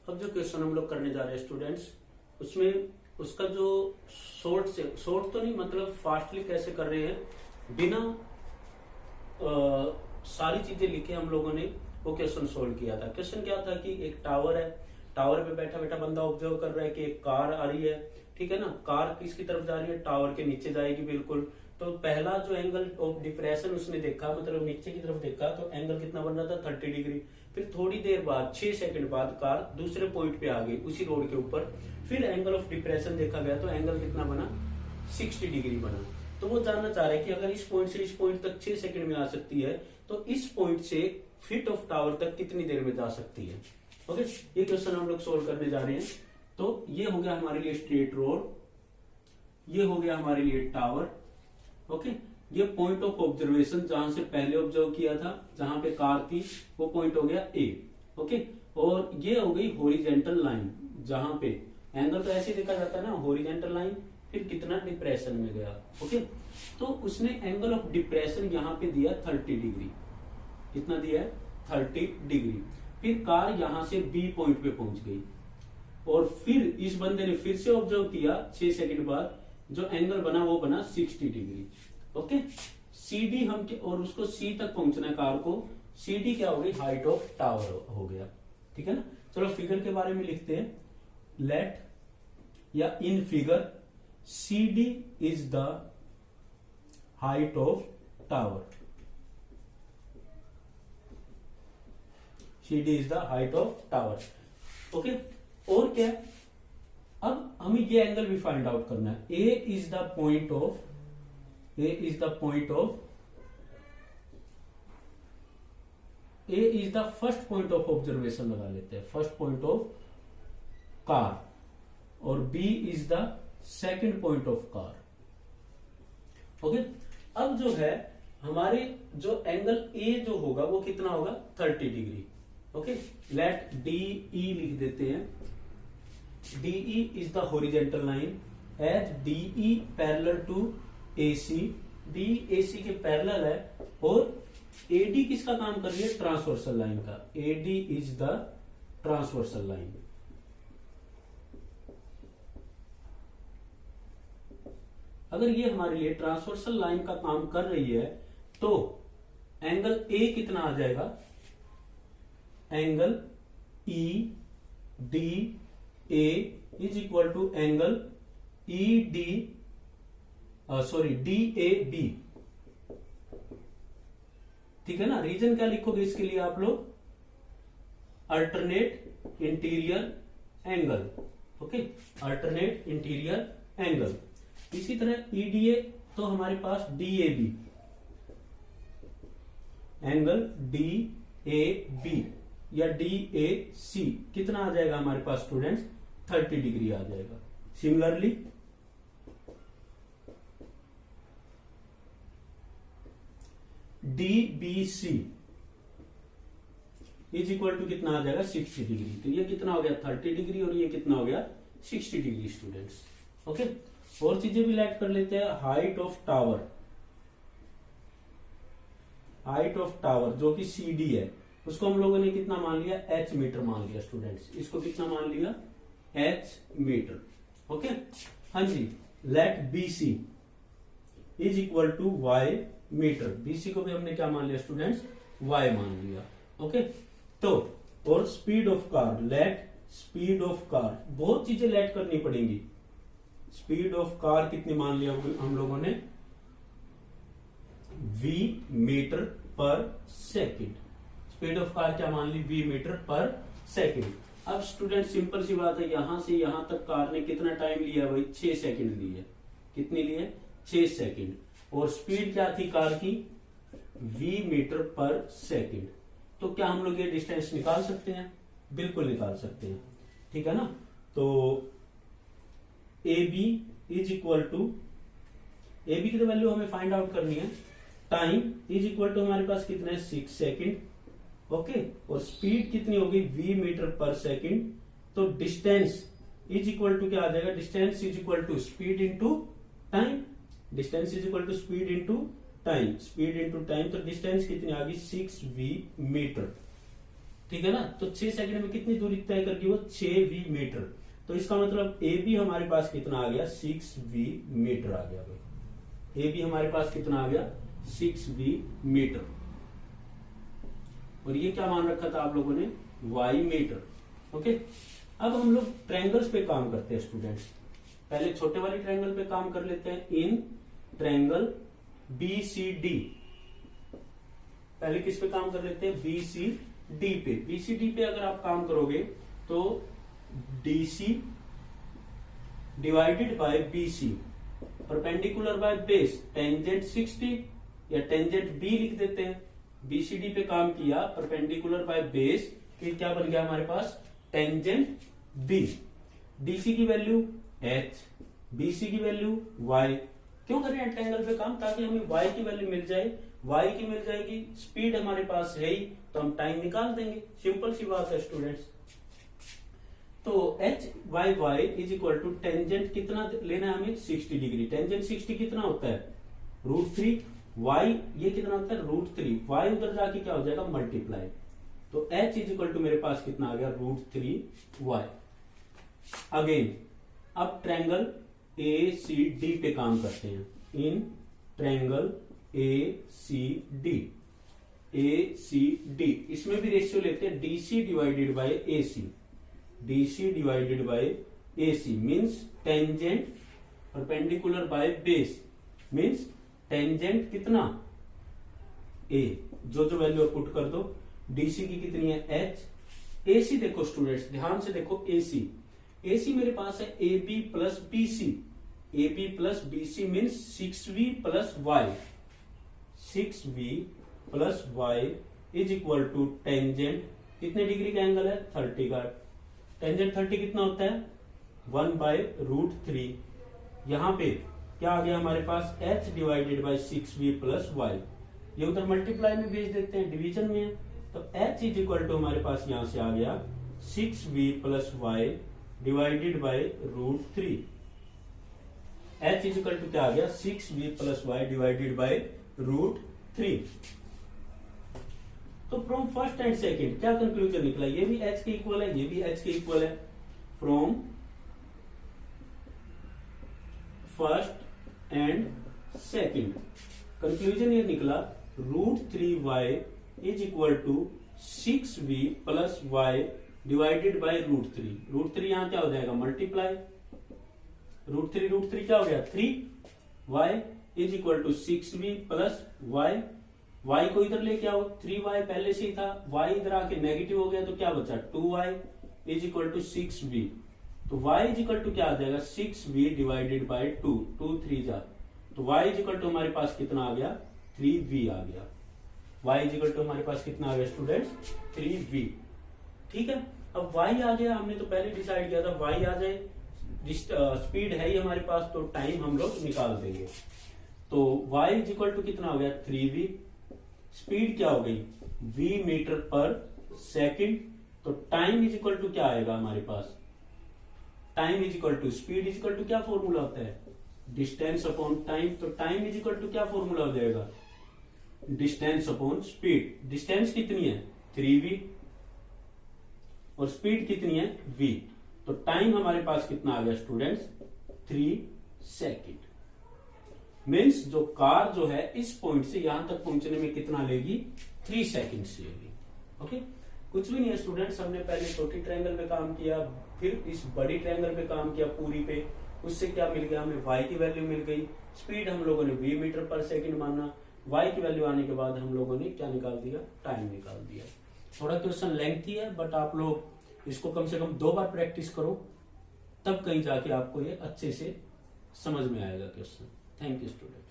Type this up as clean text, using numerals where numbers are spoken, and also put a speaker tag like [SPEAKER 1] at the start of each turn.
[SPEAKER 1] अब जो क्वेश्चन हम लोग करने जा रहे हैं स्टूडेंट्स, उसमें उसका जो शॉर्ट तो नहीं, मतलब फास्टली कैसे कर रहे हैं बिना सारी चीजें लिखे हम लोगों ने वो क्वेश्चन सोल्व किया था। क्वेश्चन क्या था कि एक टावर है, टावर पे बैठा बैठा बंदा ऑब्जर्व कर रहा है कि एक कार आ रही है, ठीक है ना। कार किसकी तरफ जा रही है? टावर के नीचे जाएगी बिल्कुल। तो पहला जो एंगल ऑफ डिप्रेशन उसने देखा, मतलब नीचे की तरफ देखा, तो एंगल कितना बन रहा था? 30 डिग्री। फिर थोड़ी देर बाद 6 सेकंड बाद कार दूसरे पॉइंट पे आ गई उसी रोड के ऊपर, फिर एंगल ऑफ डिप्रेशन देखा गया तो एंगल कितना बना? 60 डिग्री बना। तो वो जानना चाह रहे हैं कि अगर इस पॉइंट से इस पॉइंट तक 6 सेकंड में आ सकती है तो इस पॉइंट से फीट ऑफ टावर तक कितनी देर में जा सकती है। ओके, ये क्वेश्चन हम लोग सोल्व करने जा रहे हैं। तो ये हो गया हमारे लिए स्ट्रेट रोड, ये हो गया हमारे लिए टावर। ओके, ये पॉइंट ऑफ ऑब्जर्वेशन जहां से पहले ऑब्जर्व किया था, जहां पे कार थी, वो पॉइंट हो गया ए। ओके, और ये हो गई हॉरिजेंटल लाइन, जहां पे एंगल तो ऐसे देखा जाता है ना, हॉरिजेंटल लाइन, फिर कितना डिप्रेशन में गया। ओके, तो उसने एंगल ऑफ डिप्रेशन यहां पे दिया 30 डिग्री। कितना दिया है? 30 डिग्री। फिर कार यहां से बी पॉइंट पे पहुंच गई और फिर इस बंदे ने फिर से ऑब्जर्व किया 6 सेकंड बाद, जो एंगल बना वो बना 60 डिग्री। ओके, CD हम और उसको C तक पहुंचना है कार को। CD क्या हो गई? हाइट ऑफ टावर हो गया, ठीक है ना। चलो फिगर के बारे में लिखते हैं। लेट या in figure CD is the height of tower. CD is the height of tower. Okay, और क्या? अब हमें ये एंगल भी फाइंड आउट करना है। A is the point of A is the first point of observation लगा लेते हैं, फर्स्ट पॉइंट ऑफ कार, और B is the second point of car। Okay, अब जो है हमारे जो एंगल A जो होगा वो कितना होगा? 30 डिग्री। ओके, लेट DE लिख देते हैं। DE is the horizontal line as DE parallel to AC, D AC के पैरेलल है, और AD किसका काम कर रही है? ट्रांसवर्सल लाइन का। AD is the transversal line. अगर ये हमारे लिए ट्रांसवर्सल लाइन का काम कर रही है तो एंगल A कितना आ जाएगा? Angle EDA is equal to angle ED DAB, ठीक है ना। रीजन क्या लिखोगे इसके लिए आप लोग? Alternate interior angle. Okay, alternate interior angle. इसी तरह EDA तो हमारे पास DAB, एंगल DAB या DAC कितना आ जाएगा हमारे पास स्टूडेंट्स? 30 डिग्री आ जाएगा। Similarly DBC is equal to कितना आ जाएगा? 60 डिग्री। तो ये कितना हो गया? 30 डिग्री, और ये कितना हो गया? 60 डिग्री स्टूडेंट्स। ओके, और चीजें भी ऐड कर लेते हैं। Height of tower, height of tower जो कि CD है, उसको हम लोगों ने कितना मान लिया? H मीटर मान लिया स्टूडेंट्स। इसको कितना मान लिया? H meter. ओके, हाँ जी। Let BC is equal to Y meter. BC को भी हमने क्या मान लिया स्टूडेंट्स? Y मान लिया। ओके, तो और speed of car, let speed of car, बहुत चीजें लेट करनी पड़ेंगी। स्पीड ऑफ कार कितनी मान लिया हम लोगों ने? V मीटर पर सेकेंड। स्पीड ऑफ कार क्या मान ली? V मीटर पर सेकेंड। अब स्टूडेंट सिंपल सी बात है, यहां से यहां तक कार ने कितना टाइम लिया भाई? 6 सेकंड लिए। कितनी लिए? 6 सेकंड। और स्पीड क्या थी कार की? V मीटर पर सेकंड। तो क्या हम लोग ये डिस्टेंस निकाल सकते हैं? बिल्कुल निकाल सकते हैं, ठीक है ना। तो AB is equal to, AB की तो वैल्यू हमें फाइंड आउट करनी है। टाइम इज इक्वल टू हमारे पास कितना है? 6 सेकंड। ओके, और स्पीड कितनी होगी? V मीटर पर सेकंड। तो डिस्टेंस इज इक्वल टू क्या आ जाएगा? Distance is equal to speed into time. Distance is equal to speed into time. Speed into time, तो डिस्टेंस कितनी आ गई? 6V metre. ठीक है ना। तो 6 सेकंड में कितनी दूरी तय करके वो 6v मीटर। तो इसका मतलब ए बी हमारे पास कितना आ गया 6v मीटर आ गया भाई। ए बी हमारे पास कितना आ गया 6v मीटर। और ये क्या मान रखा था आप लोगों ने y मीटर। ओके, अब हम लोग ट्रायंगल्स पे काम करते हैं स्टूडेंट्स। पहले छोटे वाले ट्रायंगल पे काम कर लेते हैं। इन ट्रायंगल BCD, पहले किस पे काम कर लेते हैं BCD पे। BCD पे अगर आप काम करोगे तो DC divided by BC perpendicular by base tangent 60 या टेंजेंट B लिख देते हैं। BCD पे काम किया परपेंडिकुलर बाय बेस, फिर क्या बन गया हमारे पास टेंजेंट B। DC की वैल्यू H, BC की वैल्यू Y। क्यों कर रहे हैं ट्रायंगल पे काम, ताकि हमें Y की वैल्यू मिल जाए। Y की मिल जाएगी, स्पीड हमारे पास है ही, तो हम टाइम निकाल देंगे। सिंपल सी बात है स्टूडेंट्स। तो HY is equal to tangent कितना लेना है हमें 60 डिग्री। टेंजेंट 60 कितना होता है √3। Y ये कितना होता है √3। Y उधर जाके क्या हो जाएगा मल्टीप्लाई। तो H इज इक्वल टू मेरे पास कितना आ गया √3Y। अगेन अब ट्रायंगल ACD पे काम करते हैं। इन ट्रायंगल ACD इसमें भी रेशियो लेते हैं DC divided by AC। DC divided by AC means tangent perpendicular by base means tangent कितना A। जो वैल्यू पुट कर दो। DC की कितनी है H। AC देखो स्टूडेंट्स, ध्यान से देखो AC मेरे पास है AB plus BC। AB plus BC means 6V plus Y। 6V plus Y is equal to tangent कितने डिग्री का एंगल है 30 का। टेंजेंट 30 कितना होता है 1/√3। यहां पे क्या आ गया हमारे पास H divided by 6V plus Y। ये उधर मल्टीप्लाई में भेज देते हैं, डिवीजन में है। तो H इज इक्वल टू हमारे पास यहां से आ गया 6V plus Y divided by √3। H is equal to क्या आ गया 6V plus Y divided by √3। तो फ्रॉम फर्स्ट एंड सेकंड क्या कंक्लूजन निकला, ये भी H के इक्वल है, ये भी H के इक्वल है। From first and second conclusion ये निकला √3Y is equal to 6V plus Y divided by √3। √3 यहां क्या हो जाएगा मल्टीप्लाई। √3 क्या हो गया 3Y is equal to 6V plus Y। Y को इधर लेके आओ, 3Y पहले से ही था, Y इधर आके नेगेटिव हो गया तो क्या बचा 2Y is equal to 6V। तो Y इज इक्वल टू क्या आ जाएगा 6V डिवाइडेड बाय 2, 2 3 जा। तो Y इज इक्वल टू हमारे पास कितना आ गया 3V आ गया। Y इज इक्वल टू हमारे पास कितना आ गया स्टूडेंट्स 3V। ठीक है, अब Y आ गया, हमने तो पहले डिसाइड किया था Y आ जाए, स्पीड है ही हमारे पास, तो टाइम हम लोग निकाल देंगे। तो Y इज इक्वल टू कितना हो गया 3V। स्पीड क्या हो गई V मीटर पर सेकंड। तो टाइम इज इक्वल टू क्या आएगा हमारे पास, time is equal to speed is equal to क्या फॉर्मूला होता है डिस्टेंस अपॉन टाइम। तो टाइम इज इक्वल टू क्या फॉर्मूला हो जाएगा डिस्टेंस अपॉन स्पीड। डिस्टेंस कितनी है 3V और स्पीड कितनी है V। तो टाइम हमारे पास कितना आ गया स्टूडेंट्स 3 सेकंड। मीन्स जो कार जो है इस पॉइंट से यहां तक पहुंचने में कितना लेगी 3 सेकंड लेगी। ओके, कुछ भी नहीं है स्टूडेंट्स, हमने पहले छोटी ट्रायंगल पे काम किया, फिर इस बड़ी ट्रायंगल पे काम किया पूरी पे। उससे क्या मिल गया हमें Y की वैल्यू मिल गई। स्पीड हम लोगों ने V मीटर पर सेकंड माना। Y की वैल्यू आने के बाद हम लोगों ने क्या निकाल दिया टाइम निकाल दिया। थोड़ा क्वेश्चन लेंथी है, बट आप लोग इसको कम से कम 2 बार प्रैक्टिस करो, तब कहीं जाके आपको ये अच्छे से समझ में आएगा क्वेश्चन। Thank you student.